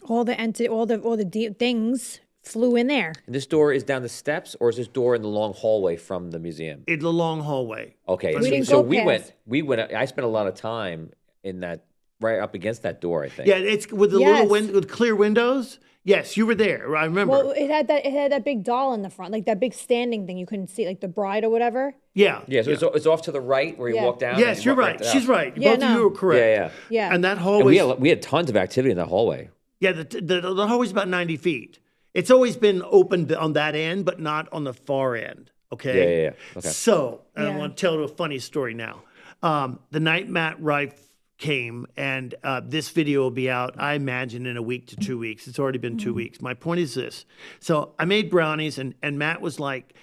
Speaker 1: All the things flew in there.
Speaker 3: And this door is down the steps, or is this door in the long hallway from the museum?
Speaker 2: It's a long hallway.
Speaker 3: Okay,
Speaker 1: We didn't
Speaker 3: so
Speaker 1: go
Speaker 3: we
Speaker 1: past.
Speaker 3: went. I spent a lot of time in that, right up against that door. I think.
Speaker 2: Yeah, it's with the
Speaker 1: Yes.
Speaker 2: little with clear windows. Yes, you were there. I remember.
Speaker 1: Well, it had that big doll in the front, like that big standing thing you couldn't see, like the bride or whatever.
Speaker 2: Yeah.
Speaker 3: Yeah, so it's off to the right where you walk down.
Speaker 2: Yes,
Speaker 3: and
Speaker 2: you're
Speaker 3: walk
Speaker 2: right.
Speaker 3: out.
Speaker 2: She's right.
Speaker 1: Yeah,
Speaker 2: Both of you are correct.
Speaker 1: Yeah.
Speaker 2: And that
Speaker 3: And
Speaker 2: hallway.
Speaker 3: we had tons of activity in that hallway.
Speaker 2: Yeah, the hallway's about 90 feet. It's always been open on that end, but not on the far end. Okay.
Speaker 3: Yeah. Okay.
Speaker 2: So I
Speaker 1: Yeah.
Speaker 2: want to tell a funny story now. The night Matt Rife came, and this video will be out, I imagine, in a week to 2 weeks. It's already been 2 weeks. My point is this. So I made brownies, and Matt was like,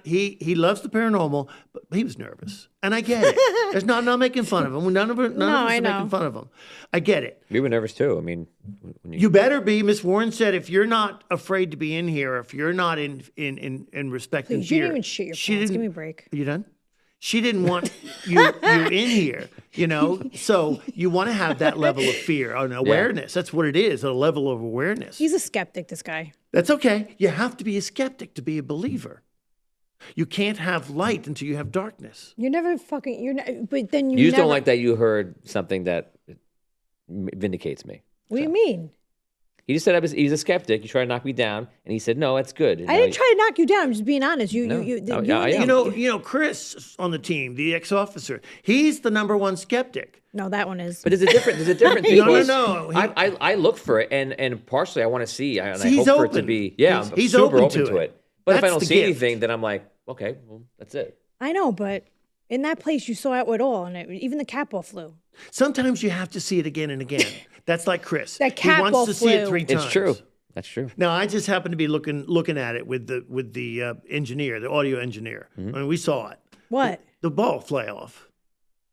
Speaker 2: he loves the paranormal, but he was nervous. And I get it. There's not making fun of him. None of us are making fun of him. I get it.
Speaker 3: We were nervous too. I mean, when
Speaker 2: You better be. Miss Warren said, if you're not afraid to be in here, if you're not in respect and
Speaker 1: Please,
Speaker 2: fear.
Speaker 1: you didn't even shit your pants. Give me a break.
Speaker 2: Are you done? She didn't want you in here, So you want to have that level of fear, an awareness. That's what it is, a level of awareness.
Speaker 1: He's a skeptic, this guy.
Speaker 2: That's okay. You have to be a skeptic to be a believer. You can't have light until you have darkness.
Speaker 1: You're never fucking, but then
Speaker 3: you just don't like that you heard something that vindicates me.
Speaker 1: What do you mean?
Speaker 3: He just said he's a skeptic. You try to knock me down, and he said, "No, that's good."
Speaker 1: I didn't try to knock you down. I'm just being honest. You
Speaker 2: know, Chris on the team, the ex-officer, he's the #1 skeptic.
Speaker 1: No, that one is.
Speaker 3: But there's a difference.
Speaker 2: No.
Speaker 3: I look for it, and partially I want to see. And I
Speaker 2: he's
Speaker 3: hope
Speaker 2: open.
Speaker 3: for it to be. Yeah,
Speaker 2: he's
Speaker 3: super
Speaker 2: open to it.
Speaker 3: But if I
Speaker 2: That's
Speaker 3: don't
Speaker 2: the
Speaker 3: see
Speaker 2: gift.
Speaker 3: anything, then I'm like, okay, well, that's it.
Speaker 1: I know, but in that place, you saw it all, and even the cat ball flew.
Speaker 2: Sometimes you have to see it again and again. That's like Chris.
Speaker 1: That cat
Speaker 2: he wants
Speaker 1: ball
Speaker 2: to see it
Speaker 1: flew.
Speaker 2: 3 times.
Speaker 3: It's true. That's true.
Speaker 2: Now, I just happened to be looking at it with the engineer, the audio engineer. I mean, we saw it.
Speaker 1: What?
Speaker 2: The ball fly off.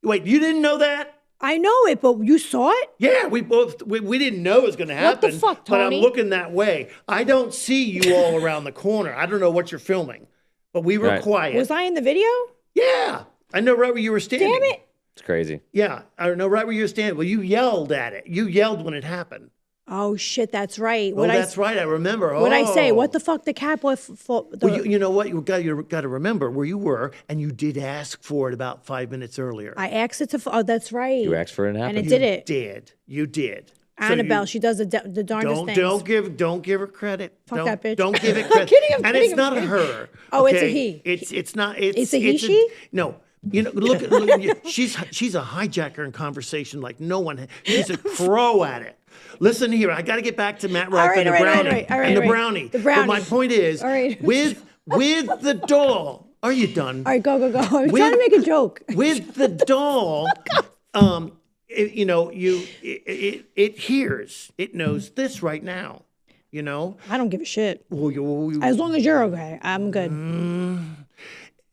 Speaker 2: Wait, you didn't know that?
Speaker 1: I know it, but you saw it?
Speaker 2: Yeah, we didn't know it was going to happen.
Speaker 1: What the fuck,
Speaker 2: But I'm
Speaker 1: Tony?
Speaker 2: looking that way. I don't see you all around the corner. I don't know what you're filming, but we were quiet.
Speaker 1: Was I in the video?
Speaker 2: Yeah, I know right where you were standing.
Speaker 1: Damn it.
Speaker 3: It's crazy.
Speaker 2: Yeah, I know right where you were standing. Well, you yelled at it. You yelled when it happened.
Speaker 1: Oh, shit, that's right.
Speaker 2: That's right. I remember.
Speaker 1: What'd I say? What the fuck? The cat ball...
Speaker 2: Well, you know what? You got to remember where you were, and you did ask for it about 5 minutes earlier.
Speaker 1: I asked it to... Oh, that's right.
Speaker 3: You asked for it to happen.
Speaker 1: And it did it.
Speaker 2: You did.
Speaker 1: Annabelle, she does the darndest things.
Speaker 2: Don't give her credit.
Speaker 1: Fuck that bitch.
Speaker 2: Don't give it credit.
Speaker 1: I'm
Speaker 2: It's
Speaker 1: kidding,
Speaker 2: not
Speaker 1: I'm
Speaker 2: a her.
Speaker 1: Oh, it's a
Speaker 2: okay?
Speaker 1: he.
Speaker 2: It's not. It's
Speaker 1: a he, she?
Speaker 2: No. Look. She's a hijacker in conversation like no one. She's a pro at it. Listen here. I got to get back to Matt Rife and the brownie. And the brownie.
Speaker 1: The brownie.
Speaker 2: But my point is, with the doll. Are you done?
Speaker 1: All right, go. I was trying to make a joke.
Speaker 2: With the doll, it hears. It knows this right now.
Speaker 1: I don't give a shit.
Speaker 2: Well,
Speaker 1: As long as you're okay, I'm good.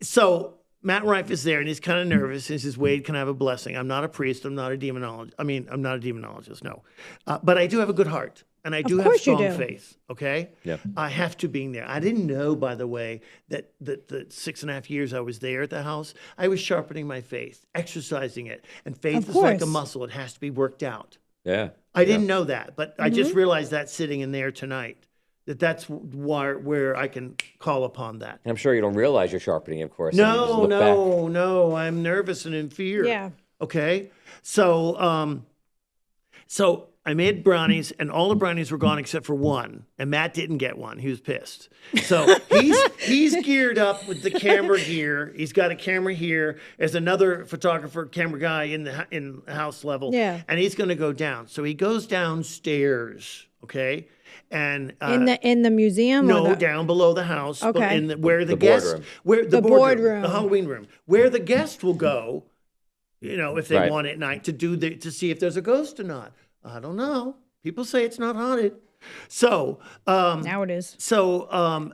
Speaker 2: So Matt Rife is there, and he's kind of nervous. He says, Wade, can I have a blessing? I'm not a priest. I'm not a demonologist. I'm not a demonologist, no. But I do have a good heart, and I do have strong faith, okay?
Speaker 3: Yeah.
Speaker 2: I have to being there. I didn't know, by the way, that the 6.5 years I was there at the house, I was sharpening my faith, exercising it. And faith is like a muscle. It has to be worked out.
Speaker 3: Yeah.
Speaker 2: I didn't know that, but I just realized that sitting in there tonight. That's where I can call upon that.
Speaker 3: I'm sure you don't realize you're sharpening, of course.
Speaker 2: No. I'm nervous and in fear.
Speaker 1: Yeah.
Speaker 2: Okay. So I made brownies, and all the brownies were gone except for one, and Matt didn't get one. He was pissed. So he's geared up with the camera gear. He's got a camera here. There's another photographer, camera guy in the house level.
Speaker 1: Yeah.
Speaker 2: And he's going to go down. So he goes downstairs. Okay. And
Speaker 1: in the museum?
Speaker 2: No, down below the house.
Speaker 1: Okay.
Speaker 2: Where the
Speaker 1: boardroom.
Speaker 2: the Halloween room, where the guest will go, if they want at night to see if there's a ghost or not. I don't know. People say it's not haunted. So
Speaker 1: now it is.
Speaker 2: So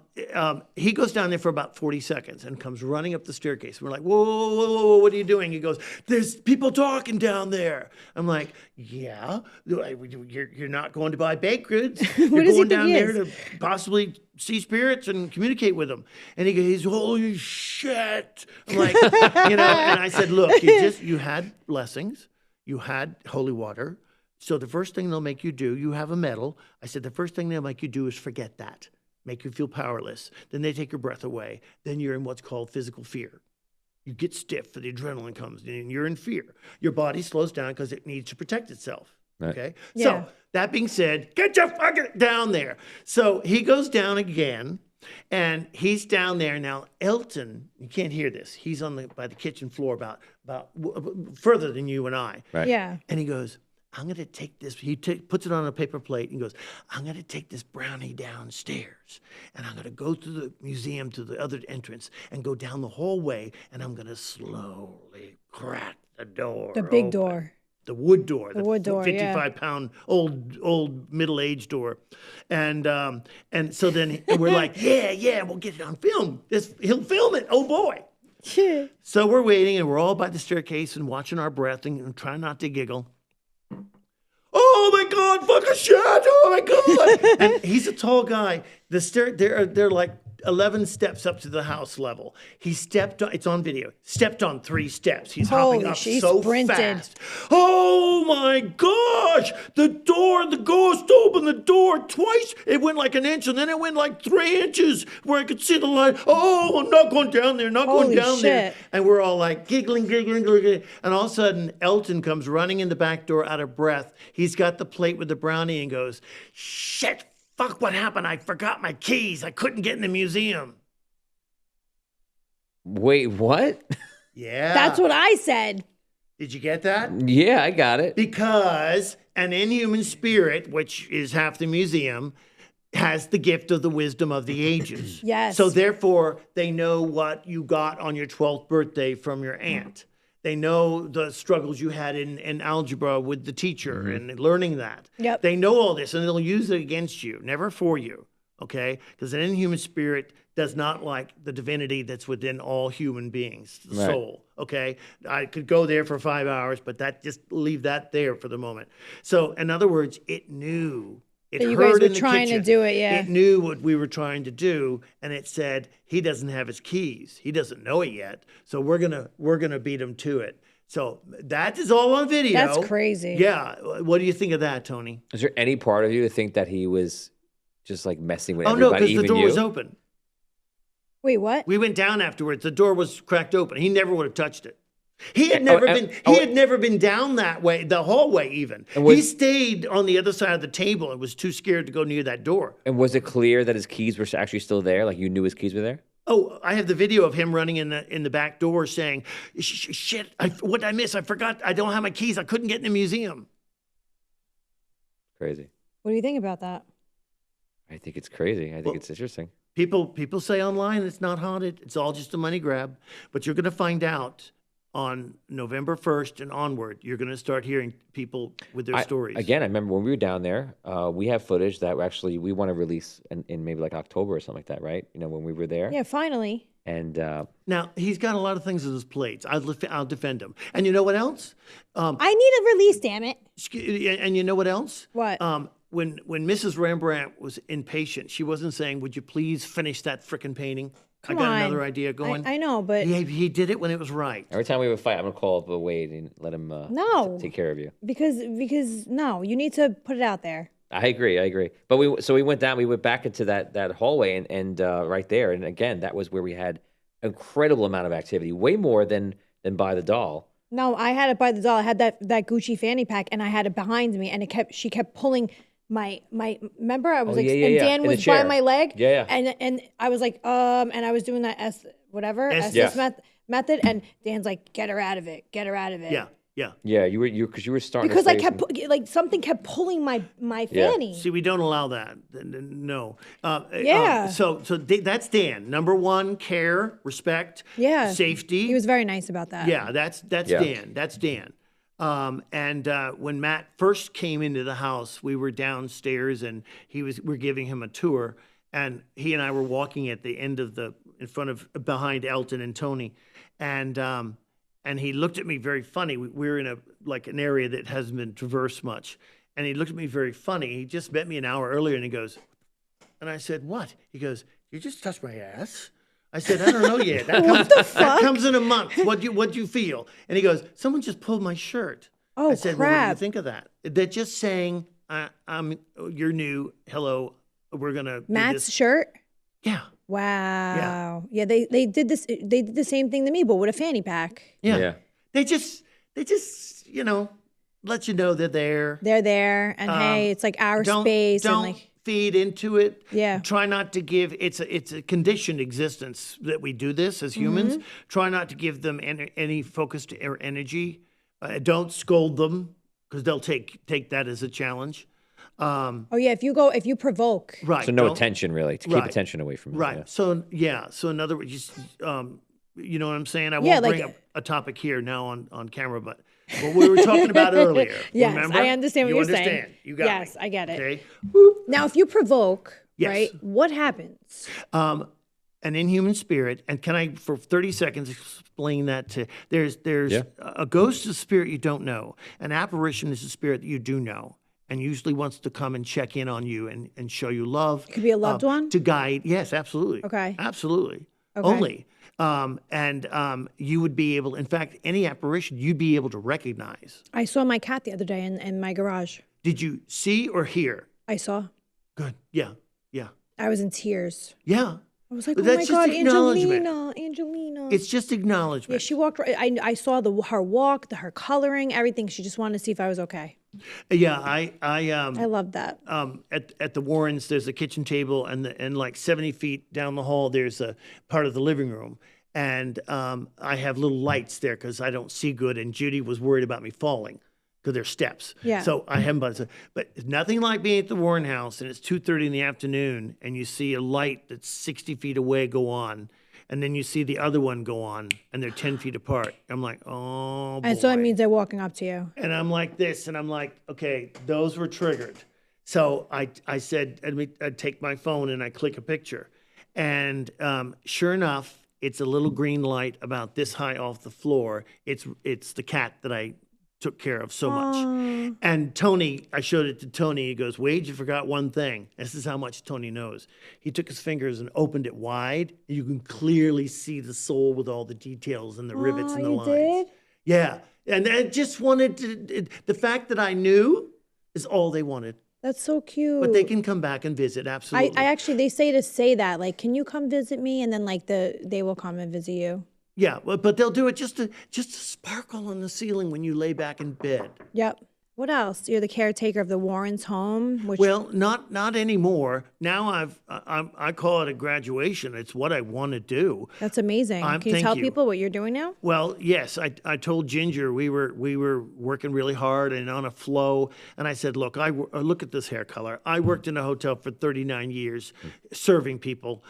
Speaker 2: he goes down there for about 40 seconds and comes running up the staircase. We're like, whoa, what are you doing? He goes, there's people talking down there. I'm like, yeah, you're not going to buy baked goods. You're going down there to possibly see spirits and communicate with them. And he goes, holy shit. I'm like, and I said, look, you had blessings. You had holy water. So the first thing they'll make you do, you have a medal. I said, the first thing they'll make you do is forget that, make you feel powerless. Then they take your breath away. Then you're in what's called physical fear. You get stiff, the adrenaline comes in, and you're in fear. Your body slows down because it needs to protect itself.
Speaker 3: Right.
Speaker 2: Okay.
Speaker 1: Yeah.
Speaker 2: So that being said, get your fucking down there. So he goes down again, and he's down there now. Elton, you can't hear this. He's by the kitchen floor, about further than you and I.
Speaker 3: Right.
Speaker 1: Yeah.
Speaker 2: And he goes, I'm going to take this. He puts it on a paper plate and goes, I'm going to take this brownie downstairs. And I'm going to go through the museum to the other entrance and go down the hallway. And I'm going to slowly crack the door.
Speaker 1: The big
Speaker 2: open.
Speaker 1: door.
Speaker 2: The wood door.
Speaker 1: The wood door,
Speaker 2: 55-pound old middle-aged door. And so then we're like, yeah, we'll get it on film. He'll film it. Oh, boy. So we're waiting, and we're all by the staircase and watching our breath and trying not to giggle. Oh my God! Fuck a shit! Oh my God! And he's a tall guy. They're like 11 steps up to the house level. He stepped on. It's on video. Stepped on 3 steps. He's hopping up so fast. Oh my gosh! The ghost opened the door twice. It went like an inch, and then it went like 3 inches where I could see the light. Oh, I'm not going down there. Not going down there. And we're all like giggling. And all of a sudden, Elton comes running in the back door out of breath. He's got the plate with the brownie and goes, "Shit. Fuck, what happened? I forgot my keys. I couldn't get in the museum."
Speaker 3: Wait, what?
Speaker 2: Yeah.
Speaker 1: That's what I said.
Speaker 2: Did you get that?
Speaker 3: Yeah, I got it.
Speaker 2: Because an inhuman spirit, which is half the museum, has the gift of the wisdom of the ages.
Speaker 1: Yes.
Speaker 2: So therefore, they know what you got on your 12th birthday from your aunt. They know the struggles you had in algebra with the teacher and learning that.
Speaker 1: Yep.
Speaker 2: They know all this, and they'll use it against you, never for you, okay? Because an inhuman spirit does not like the divinity that's within all human beings, the soul, okay? I could go there for 5 hours, but just leave that there for the moment. So, in other words, it knew. It
Speaker 1: That you
Speaker 2: heard
Speaker 1: guys were
Speaker 2: in the
Speaker 1: trying
Speaker 2: kitchen.
Speaker 1: to do it, yeah.
Speaker 2: It knew what we were trying to do, and it said he doesn't have his keys. He doesn't know it yet, so we're gonna beat him to it. So that is all on video.
Speaker 1: That's crazy.
Speaker 2: Yeah. What do you think of that, Tony?
Speaker 3: Is there any part of you to think that he was just like messing with
Speaker 2: Oh no,
Speaker 3: everybody,
Speaker 2: because the
Speaker 3: even
Speaker 2: door
Speaker 3: you?
Speaker 2: was open.
Speaker 1: Wait, what?
Speaker 2: We went down afterwards. The door was cracked open. He never would have touched it. He had never been down that way, the hallway even. He stayed on the other side of the table and was too scared to go near that door.
Speaker 3: And was it clear that his keys were actually still there? Like you knew his keys were there?
Speaker 2: Oh, I have the video of him running in the back door saying, "Shit! What did I miss? I forgot. I don't have my keys. I couldn't get in the museum."
Speaker 3: Crazy.
Speaker 1: What do you think about that?
Speaker 3: I think it's crazy. I think it's interesting.
Speaker 2: People say online it's not haunted. It's all just a money grab. But you're going to find out on November 1st and onward. You're going to start hearing people with their stories.
Speaker 3: Again, I remember when we were down there, we have footage that we want to release in maybe like October or something like that, right? You know, when we were there.
Speaker 1: Yeah, finally.
Speaker 3: And
Speaker 2: now he's got a lot of things on his plates. I'll defend him. And you know what else?
Speaker 1: I need a release, damn it.
Speaker 2: And you know what else?
Speaker 1: What?
Speaker 2: When Mrs. Rembrandt was impatient, she wasn't saying, "Would you please finish that frickin' painting?"
Speaker 1: Come
Speaker 2: I got
Speaker 1: on.
Speaker 2: another idea going.
Speaker 1: I know, but
Speaker 2: he did it when it was right.
Speaker 3: every time we would fight, I'm gonna call up Wade and let him take care of you.
Speaker 1: because no, you need to put it out there.
Speaker 3: I agree. But we went down, we went back into that hallway and right there, and again, that was where we had incredible amount of activity, way more than by the doll.
Speaker 1: No, I had it by the doll. I had that Gucci fanny pack, and I had it behind me, and she kept pulling my. Remember, I was Dan was by my leg, and I was like, and I was doing that method, and Dan's like, get her out of it.
Speaker 2: Yeah.
Speaker 3: You were starting
Speaker 1: because
Speaker 3: to
Speaker 1: I kept something kept pulling my fanny.
Speaker 2: See, we don't allow that. No.
Speaker 1: Yeah.
Speaker 2: So that's Dan. Number one, care, respect, safety.
Speaker 1: He was very nice about that.
Speaker 2: Yeah, that's Dan. That's Dan. And when Matt first came into the house, we were downstairs and we're giving him a tour, and he and I were walking at the end of behind Elton and Tony, and he looked at me very funny. We're in an area that hasn't been traversed much, and he looked at me very funny. He just met me an hour earlier, and he goes, and I said, "What?" He goes, "You just touched my ass." I said, "I don't know yet. That comes in a month. What'd you feel?" And he goes, "Someone just pulled my shirt."
Speaker 1: Oh,
Speaker 2: I said,
Speaker 1: crap.
Speaker 2: "Well, what do you think of that?" They're just saying, "You're new. Hello, we're gonna."
Speaker 1: Matt's shirt.
Speaker 2: Yeah.
Speaker 1: Wow. Yeah. They did this. They did the same thing to me, but with a fanny pack.
Speaker 2: Yeah. They just let you know they're there.
Speaker 1: They're there, and hey, it's like our space.
Speaker 2: Don't
Speaker 1: and like,
Speaker 2: feed into it.
Speaker 1: Yeah.
Speaker 2: Try not to give. It's a conditioned existence that we do this as humans. Try not to give them any focus or energy. Don't scold them because they'll take that as a challenge.
Speaker 1: oh yeah, if you provoke.
Speaker 2: Right.
Speaker 3: So no attention really to keep
Speaker 2: Right.
Speaker 3: attention away from it.
Speaker 2: Right.
Speaker 3: Yeah.
Speaker 2: So in other words, you know what I'm saying? I
Speaker 1: Yeah,
Speaker 2: won't
Speaker 1: like-
Speaker 2: bring up a topic here now on camera, but what we were talking about earlier.
Speaker 1: Yes,
Speaker 2: remember?
Speaker 1: I understand what
Speaker 2: You
Speaker 1: you're saying.
Speaker 2: understand. You got
Speaker 1: Yes,
Speaker 2: me.
Speaker 1: I get it.
Speaker 2: Okay.
Speaker 1: Now, if you provoke,
Speaker 2: Yes.
Speaker 1: right, what happens?
Speaker 2: An inhuman spirit, and can I, for 30 seconds, explain that to, there's
Speaker 3: Yeah.
Speaker 2: a ghost is a spirit you don't know. An apparition is a spirit that you do know, and usually wants to come and check in on you and show you love.
Speaker 1: Could be a loved one?
Speaker 2: To guide, yes, absolutely.
Speaker 1: Okay.
Speaker 2: Absolutely.
Speaker 1: Okay.
Speaker 2: Only. You would be able, in fact, any apparition you'd be able to recognize.
Speaker 1: I saw my cat the other day in my garage.
Speaker 2: Did you see or hear?
Speaker 1: I saw.
Speaker 2: Good. Yeah.
Speaker 1: I was in tears.
Speaker 2: Yeah.
Speaker 1: I was like,
Speaker 2: But
Speaker 1: oh my
Speaker 2: that's just
Speaker 1: God,
Speaker 2: acknowledgement.
Speaker 1: Angelina.
Speaker 2: It's just acknowledgement.
Speaker 1: Yeah, she walked right. I saw her walk, her coloring, everything. She just wanted to see if I was okay.
Speaker 2: Yeah,
Speaker 1: I love that.
Speaker 2: at the Warrens, there's a kitchen table, and like 70 feet down the hall, there's a part of the living room, and I have little lights there because I don't see good, and Judy was worried about me falling because there's steps.
Speaker 1: Yeah.
Speaker 2: So I haven't, but it's nothing like being at the Warren house, and it's 2:30 in the afternoon, and you see a light that's 60 feet away go on. And then you see the other one go on, and they're 10 feet apart. I'm like, oh, boy.
Speaker 1: And so it means they're walking up to you.
Speaker 2: And I'm like this, and I'm like, okay, those were triggered. So I said, I'd take my phone and I click a picture. And sure enough, it's a little green light about this high off the floor. It's the cat that I took care of so much. And Tony, I showed it to Tony. He goes, Wade, you forgot one thing. This is how much Tony knows. He took his fingers and opened it wide. You can clearly see the soul with all the details and the rivets and the
Speaker 1: you
Speaker 2: lines.
Speaker 1: did?
Speaker 2: Yeah. And I just wanted to, the fact that I knew is all they wanted.
Speaker 1: That's so cute.
Speaker 2: But they can come back and visit, absolutely.
Speaker 1: I actually, they say that, like, can you come visit me? And then like they will come and visit you.
Speaker 2: Yeah, but they'll do it just to sparkle on the ceiling when you lay back in bed.
Speaker 1: Yep. What else? You're the caretaker of the Warrens' home, which
Speaker 2: Well, not anymore. Now I call it a graduation. It's what I want to do.
Speaker 1: that's amazing. Can you
Speaker 2: thank
Speaker 1: tell
Speaker 2: you.
Speaker 1: people what you're doing now?
Speaker 2: Well, yes, I told Ginger we were working really hard and on a flow, and I said, look, look at this hair color. I worked in a hotel for 39 years, serving people.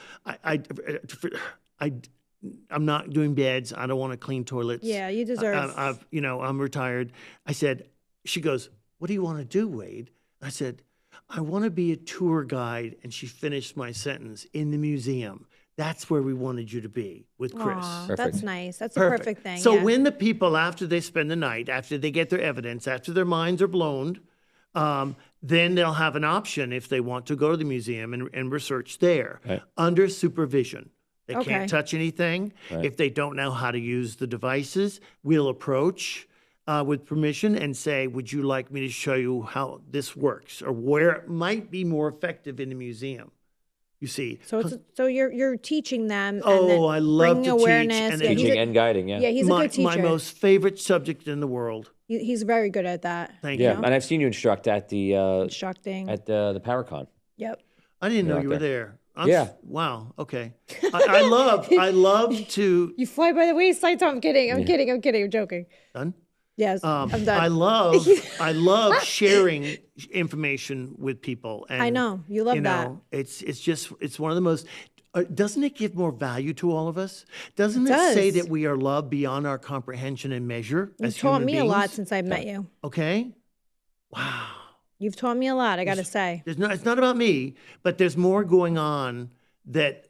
Speaker 2: I'm not doing beds. I don't want to clean toilets.
Speaker 1: Yeah, you deserve.
Speaker 2: I'm retired. I said, she goes, what do you want to do, Wade? I said, I want to be a tour guide. And she finished my sentence, in the museum. That's where we wanted you to be with Chris.
Speaker 1: Aw,
Speaker 3: Perfect.
Speaker 1: that's nice. That's a perfect thing.
Speaker 2: So
Speaker 1: yeah.
Speaker 2: when the people, after they spend the night, after they get their evidence, after their minds are blown, then they'll have an option if they want to go to the museum and research there
Speaker 3: Right.
Speaker 2: under supervision. They
Speaker 1: Okay.
Speaker 2: can't touch anything.
Speaker 3: Right.
Speaker 2: If they don't know how to use the devices, we'll approach with permission and say, would you like me to show you how this works or where it might be more effective in the museum? You see.
Speaker 1: So you're teaching them. And then
Speaker 2: I love
Speaker 1: bringing
Speaker 2: to teach.
Speaker 1: awareness.
Speaker 2: And
Speaker 1: Yeah,
Speaker 2: then
Speaker 1: he's
Speaker 3: Teaching
Speaker 1: a,
Speaker 3: and guiding, yeah.
Speaker 1: yeah, he's a good teacher.
Speaker 2: my most favorite subject in the world.
Speaker 1: He's very good at that.
Speaker 2: Thank
Speaker 3: Yeah,
Speaker 2: you.
Speaker 3: and I've seen you instruct at the
Speaker 1: Instructing.
Speaker 3: the PowerCon.
Speaker 1: Yep.
Speaker 2: I didn't know
Speaker 3: You're
Speaker 2: you
Speaker 3: out
Speaker 2: were there.
Speaker 3: Yeah.
Speaker 2: Wow. Okay. I love to.
Speaker 1: You fly by the wayside. So I'm kidding. I'm joking.
Speaker 2: Done.
Speaker 1: Yes, I'm done.
Speaker 2: I love sharing information with people. And,
Speaker 1: I know. You love that.
Speaker 2: It's one of the most. Doesn't it give more value to all of us? Doesn't it
Speaker 1: does.
Speaker 2: say that we are loved beyond our comprehension and measure?
Speaker 1: You've
Speaker 2: as
Speaker 1: taught
Speaker 2: human
Speaker 1: me a lot
Speaker 2: beings?
Speaker 1: since I've met you.
Speaker 2: Okay. Wow.
Speaker 1: You've taught me a lot. I got to say.
Speaker 2: It's not about me, but there's more going on that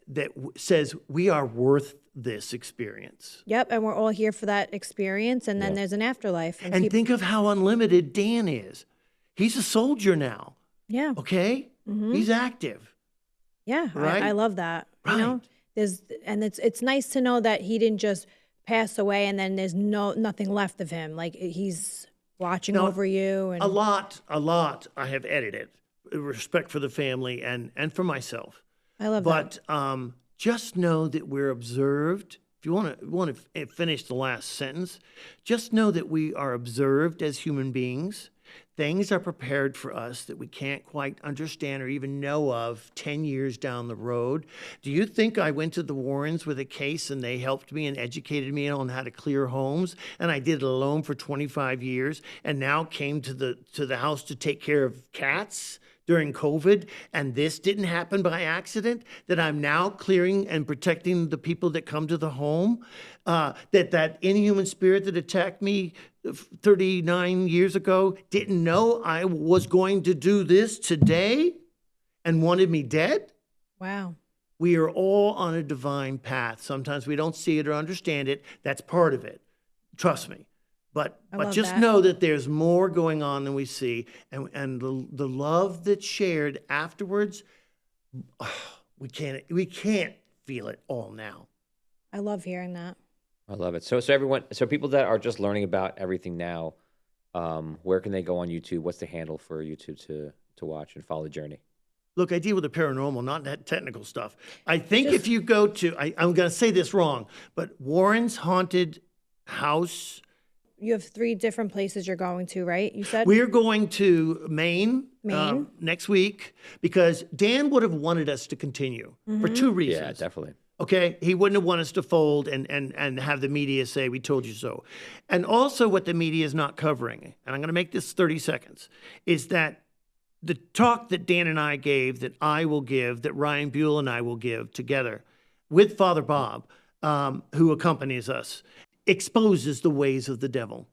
Speaker 2: says we are worth this experience.
Speaker 1: Yep, and we're all here for that experience, and then there's an afterlife.
Speaker 2: And
Speaker 1: people-
Speaker 2: think of how unlimited Dan is. He's a soldier now.
Speaker 1: yeah,
Speaker 2: Okay, he's active.
Speaker 1: yeah,
Speaker 2: Right?
Speaker 1: I love that. You know,
Speaker 2: Right.
Speaker 1: it's nice to know that he didn't just pass away, and then there's nothing left of him. Like he's watching over you, and
Speaker 2: A lot I have edited. Respect for the family and for myself.
Speaker 1: I love that.
Speaker 2: But just know that we're observed you want to finish the last sentence? Just know that we are observed as human beings. Things are prepared for us that we can't quite understand or even know of 10 years down the road. Do you think I went to the Warrens with a case and they helped me and educated me on how to clear homes, and I did it alone for 25 years and now came to the house to take care of cats during COVID, and this didn't happen by accident, that I'm now clearing and protecting the people that come to the home, that inhuman spirit that attacked me 39 years ago didn't know I was going to do this today and wanted me dead?
Speaker 1: Wow.
Speaker 2: We are all on a divine path. Sometimes we don't see it or understand it. That's part of it. Trust me. But just know that there's more going on than we see. And the love that's shared afterwards, we can't feel it all now.
Speaker 1: I love hearing that.
Speaker 3: I love it. So people that are just learning about everything now, where can they go on YouTube? What's the handle for YouTube to watch and follow the journey?
Speaker 2: Look, I deal with the paranormal, not that technical stuff. I think if you go to, I'm going to say this wrong, but Warren's Haunted House.
Speaker 1: You have 3 different places you're going to, right? You said?
Speaker 2: We're going to Maine? Next week, because Dan would have wanted us to continue for 2 reasons.
Speaker 3: Yeah, definitely.
Speaker 2: Okay, he wouldn't have wanted us to fold and have the media say, we told you so. And also what the media is not covering, and I'm going to make this 30 seconds, is that the talk that Dan and I gave, that I will give, that Ryan Buell and I will give together with Father Bob, who accompanies us, exposes the ways of the devil.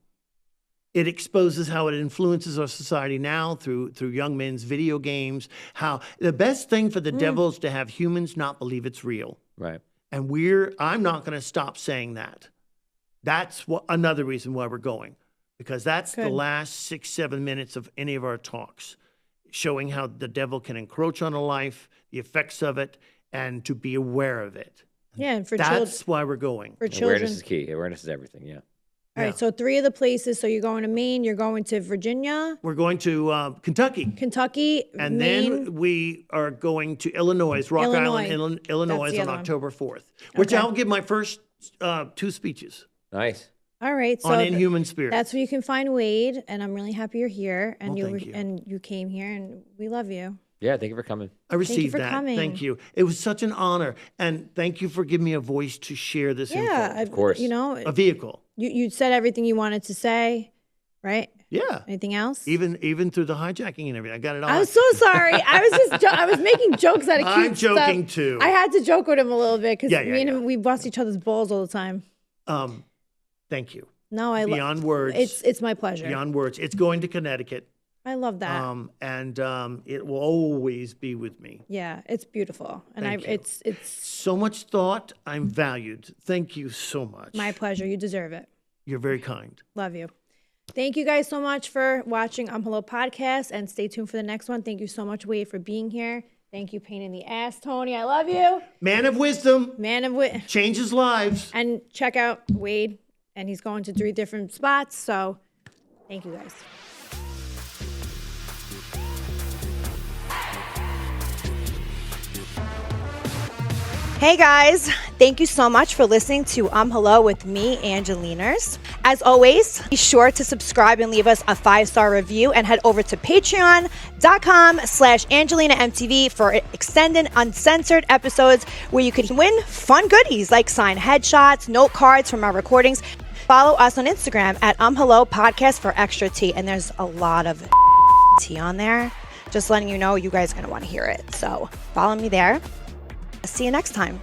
Speaker 2: It exposes how it influences our society now through young men's video games, how the best thing for the devil is to have humans not believe it's real.
Speaker 3: Right.
Speaker 2: And I'm not going to stop saying that. That's another reason why we're going, because that's the last 6-7 minutes of any of our talks, showing how the devil can encroach on a life, the effects of it, and to be aware of it.
Speaker 1: Yeah, and
Speaker 2: that's why we're going.
Speaker 1: For children.
Speaker 3: Awareness is key. Awareness is everything, yeah.
Speaker 1: All right, so 3 of the places. So you're going to Maine, you're going to Virginia.
Speaker 2: We're going to Kentucky.
Speaker 1: And
Speaker 2: Maine. Then we are going to Illinois, Rock Island, Illinois on October 4th, which I'll give my first 2 speeches.
Speaker 3: Nice.
Speaker 1: All right, so
Speaker 2: on inhuman spirit.
Speaker 1: That's where you can find Wade, and I'm really happy you're here, and
Speaker 2: thank you.
Speaker 1: And you came here, and we love you.
Speaker 3: Yeah, thank you for coming.
Speaker 2: I received
Speaker 1: that.
Speaker 2: Coming. Thank you. It was such an honor, and thank you for giving me a voice to share this info.
Speaker 3: Of course.
Speaker 1: You know,
Speaker 2: a vehicle.
Speaker 1: You said everything you wanted to say, right?
Speaker 2: Yeah.
Speaker 1: Anything else?
Speaker 2: Even through the hijacking and everything, I got it all.
Speaker 1: I'm so sorry. I was making jokes out of cute
Speaker 2: I'm joking
Speaker 1: stuff.
Speaker 2: too.
Speaker 1: I had to joke with him a little bit because me and him, we bust each other's balls all the time.
Speaker 2: Thank you.
Speaker 1: No, I love
Speaker 2: beyond words.
Speaker 1: It's my pleasure.
Speaker 2: Beyond words. It's going to Connecticut.
Speaker 1: I love that.
Speaker 2: And it will always be with me.
Speaker 1: Yeah, it's beautiful, and it's
Speaker 2: so much thought. I'm valued. Thank you so much.
Speaker 1: My pleasure. You deserve it.
Speaker 2: You're very kind.
Speaker 1: Love you. Thank you guys so much for watching Hello Podcast, and stay tuned for the next one. Thank you so much, Wade, for being here. Thank you, Pain in the Ass, Tony. I love you.
Speaker 2: Man of wisdom. Changes lives.
Speaker 1: And check out Wade, and he's going to 3 different spots. So, thank you guys. Hey guys, thank you so much for listening to Hello with me, Angelinas. As always, be sure to subscribe and leave us a 5-star review, and head over to patreon.com/AngelinaMTV for extended uncensored episodes where you can win fun goodies like signed headshots, note cards from our recordings. Follow us on Instagram at Hello Podcast for extra tea, and there's a lot of tea on there. Just letting you know, you guys are going to want to hear it. So follow me there. See you next time.